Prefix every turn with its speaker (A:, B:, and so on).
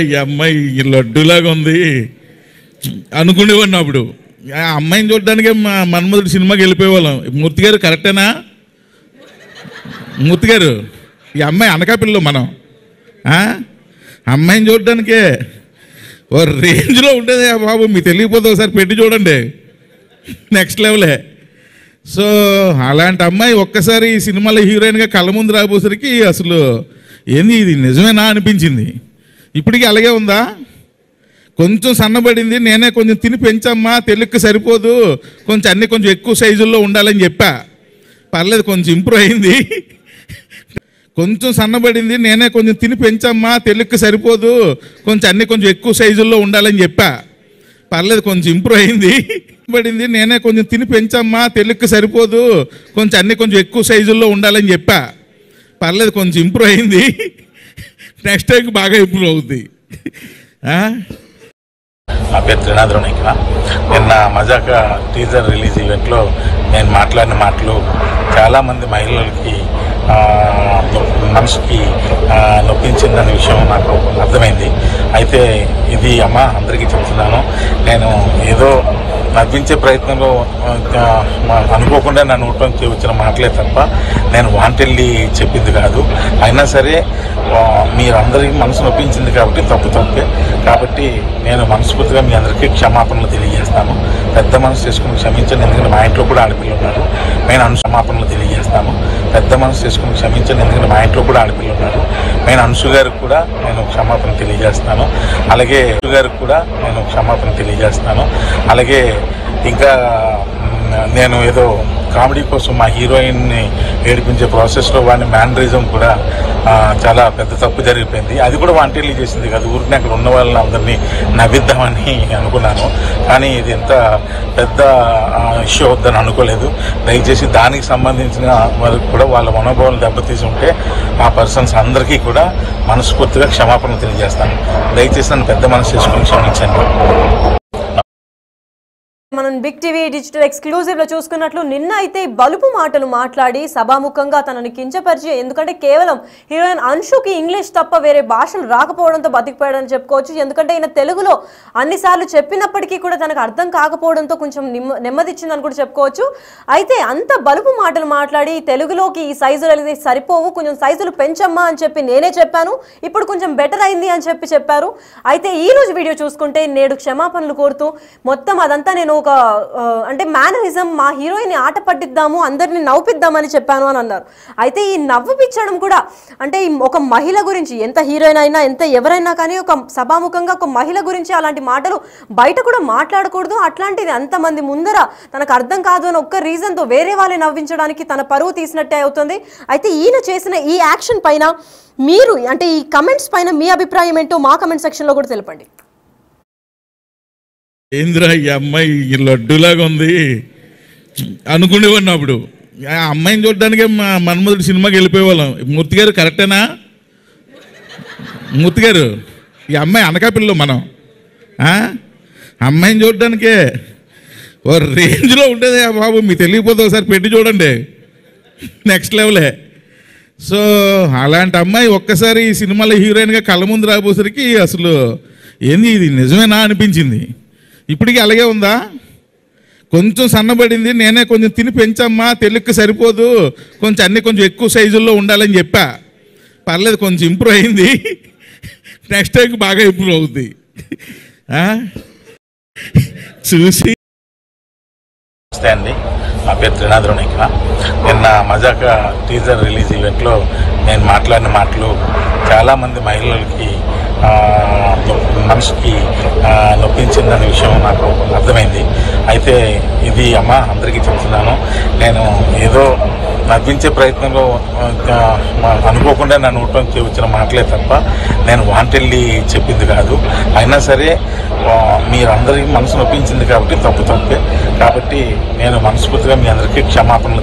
A: ఈ అమ్మాయి లడ్డులాగా ఉంది అనుకునేవాడిని. అప్పుడు ఆ అమ్మాయిని చూడడానికే మన్మధుడు సినిమాకి వెళ్ళిపోయేవాళ్ళం. మూర్తి గారు కరెక్టేనా? మూర్తి గారు, ఈ అమ్మాయి అనకాపల్లిలో మనం అమ్మాయిని చూడడానికే ఓ రేంజ్లో ఉండేది బాబు. మీకు తెలియకపోతే ఒకసారి పెట్టి చూడండి, నెక్స్ట్ లెవెలే. సో అలాంటి అమ్మాయి ఒక్కసారి ఈ సినిమాలో హీరోయిన్గా కళ్ళ ముందు రాబోసరికి అసలు ఏంది ఇది నిజమేనా అనిపించింది. ఇప్పటికీ అలాగే ఉందా? కొంచెం సన్నబడింది, నేనే కొంచెం తిని పెంచమ్మా, తెలుగుకి సరిపోదు, కొంచెం అన్నీ కొంచెం ఎక్కువ సైజుల్లో ఉండాలని చెప్పా. పర్లేదు, కొంచెం ఇంప్రూవ్ అయింది. కొంచెం సన్నబడింది, నేనే కొంచెం తిని పెంచమ్మా, తెలుగుకి సరిపోదు, కొంచెం అన్నీ కొంచెం ఎక్కువ సైజుల్లో ఉండాలని చెప్పా. పర్లేదు, కొంచెం ఇంప్రూవ్ అయింది. పడింది, నేనే కొంచెం తిని పెంచమ్మా, తెలుగుకి సరిపోదు, కొంచెం అన్నీ కొంచెం ఎక్కువ సైజుల్లో ఉండాలని చెప్పా. పర్లేదు, కొంచెం ఇంప్రూవ్ అయింది. నెక్స్ట్ టైంకి బాగా ఇంప్రూవ్ అవుద్ది.
B: నా పేరు త్రినాథరావు ఇక్కడ. నిన్న మజాక టీజర్ రిలీజ్ ఈవెంట్లో నేను మాట్లాడిన మాటలు చాలామంది మహిళలకి మనసుకి నొప్పించిందనే విషయం నాకు అర్థమైంది. అయితే ఇది అందరికీ చెప్తున్నాను, నేను ఏదో నవ్వించే ప్రయత్నంలో అనుకోకుండా నా నోట్లోంచి వచ్చిన మాటలే తప్ప నేను వాంటెళ్ళి చెప్పింది కాదు. అయినా సరే మీరందరికీ మనసు నొప్పించింది కాబట్టి తప్పే. కాబట్టి నేను మనస్ఫూర్తిగా మీ అందరికీ క్షమాపణలు తెలియజేస్తాను. పెద్ద మనసు చేసుకుని క్షమించండి, ఎందుకంటే మా ఇంట్లో కూడా ఆడపిల్లలు ఉన్నారు. నేను క్షమాపణలు తెలియజేస్తాను. పెద్ద మనసు చేసుకుని క్షమించండి, ఎందుకంటే మా ఇంట్లో కూడా ఆడపిల్లలు ఉన్నారు. నేను అంశు గారికి కూడా నేను క్షమాపణ తెలియజేస్తాను. అలాగే గారికి కూడా నేను క్షమాపణ తెలియజేస్తాను. అలాగే ఇంకా నేను ఏదో కామెడీ కోసం మా హీరోయిన్ని ఏడిపించే ప్రాసెస్లో వాడిని మ్యానరిజం కూడా చాలా పెద్ద తప్పు జరిగిపోయింది. అది కూడా వాంటెళ్ళి చేసింది కాదు, ఊరికి అక్కడ ఉన్న వాళ్ళని అందరినీ నవ్విద్దామని అనుకున్నాను. కానీ ఇది ఎంత పెద్ద ఇష్యూ అవుద్దని అనుకోలేదు. దయచేసి దానికి సంబంధించిన వారికి కూడా వాళ్ళ మనోభావాలు దెబ్బతీసి ఉంటే ఆ పర్సన్స్ అందరికీ కూడా మనస్ఫూర్తిగా క్షమాపణ తెలియజేస్తాను. దయచేసి నన్ను పెద్ద మనసు చేసుకుని క్షమించండి.
C: మనం బిగ్ టీవీ డిజిటల్ ఎక్స్క్లూజివ్ లో చూసుకున్నట్లు నిన్న అయితే బలుపు మాటలు మాట్లాడి సభాముఖంగా తనని కించపరిచి, ఎందుకంటే కేవలం హీరోయిన్ అంశుకి ఇంగ్లీష్ తప్ప వేరే భాషలు రాకపోవడంతో బతికిపోయాడని చెప్పుకోవచ్చు. ఎందుకంటే ఈయన తెలుగులో అన్నిసార్లు చెప్పినప్పటికీ కూడా తనకు అర్థం కాకపోవడంతో కొంచెం నెమ్మదిచ్చిందని కూడా చెప్పుకోవచ్చు. అయితే అంత బలుపు మాటలు మాట్లాడి తెలుగులోకి ఈ సైజులు అనేది సరిపోవు, కొంచెం సైజులు పెంచమ్మా అని చెప్పి నేనే చెప్పాను, ఇప్పుడు కొంచెం బెటర్ అయింది అని చెప్పారు. అయితే ఈ రోజు వీడియో చూసుకుంటే నేడు క్షమాపణలు కోరుతూ మొత్తం అదంతా నేను ఒక అంటే మేనరిజం, మా హీరోయిన్ ఆట పట్టిద్దాము, అందరిని నవ్విద్దామని చెప్పాను అని అన్నారు. అయితే ఈ నవ్విపించడం కూడా అంటే ఒక మహిళ గురించి, ఎంత హీరోయిన్ అయినా ఎంత ఎవరైనా కానీ ఒక సభాముఖంగా ఒక మహిళ గురించి అలాంటి మాటలు బయట కూడా మాట్లాడకూడదు. అట్లాంటిది అంతమంది ముందర తనకు అర్థం కాదు అని ఒక్క రీజన్తో వేరే వాళ్ళని నవ్వించడానికి తన పరువు తీసినట్టే అవుతుంది. అయితే ఈయన చేసిన ఈ యాక్షన్ పైన మీరు అంటే ఈ కమెంట్స్ పైన మీ అభిప్రాయం ఏంటో మా కమెంట్ సెక్షన్లో కూడా తెలపండి.
A: ఏంద్రా ఈ అమ్మాయి లడ్డులాగా ఉంది అనుకునేవాడిని. అప్పుడు ఆ అమ్మాయిని చూడడానికే మన్మధుడు సినిమాకి వెళ్ళిపోయేవాళ్ళం. మూర్తి గారు కరెక్టేనా? మూర్తి గారు, ఈ అమ్మాయి అనకాపల్లిలో మనం అమ్మాయిని చూడడానికే ఓ రేంజ్లో ఉండేది బాబు. మీకు తెలియకపోతే ఒకసారి పెట్టి చూడండి, నెక్స్ట్ లెవెలే. సో అలాంటి అమ్మాయి ఒక్కసారి ఈ సినిమాలో హీరోయిన్గా కళ్ళ ముందు రాబోసరికి అసలు ఏంది ఇది నిజమేనా అనిపించింది. ఇప్పటికీ అలాగే ఉందా? కొంచెం సన్నబడింది, నేనే కొంచెం తిని పెంచమ్మా, తెలుగుకి సరిపోదు, కొంచెం అన్నీ కొంచెం ఎక్కువ సైజుల్లో ఉండాలని చెప్పా. పర్లేదు, కొంచెం ఇంప్రూవ్ అయింది. నెక్స్ట్ టైంకి బాగా ఇంప్రూవ్ అవుద్ది. చూసి
B: నమస్తే అండి, నా పేరు త్రినాథరావు ఇక్కడ. నిన్న మజాక టీజర్ రిలీజ్ ఈవెంట్లో నేను మాట్లాడిన మాటలు చాలామంది మహిళలకి మనసుకి నొప్పించిందనే విషయం నాకు అర్థమైంది. అయితే ఇది అందరికీ చెప్తున్నాను, నేను ఏదో నవ్వించే ప్రయత్నంలో అనుకోకుండా నా నోట్లోంచి వచ్చిన మాటలే తప్ప నేను వాంటెళ్ళి చెప్పింది కాదు. అయినా సరే మీరందరికీ మనసు నొప్పించింది కాబట్టి తప్పే. కాబట్టి నేను మనస్ఫూర్తిగా మీ అందరికీ క్షమాపణలు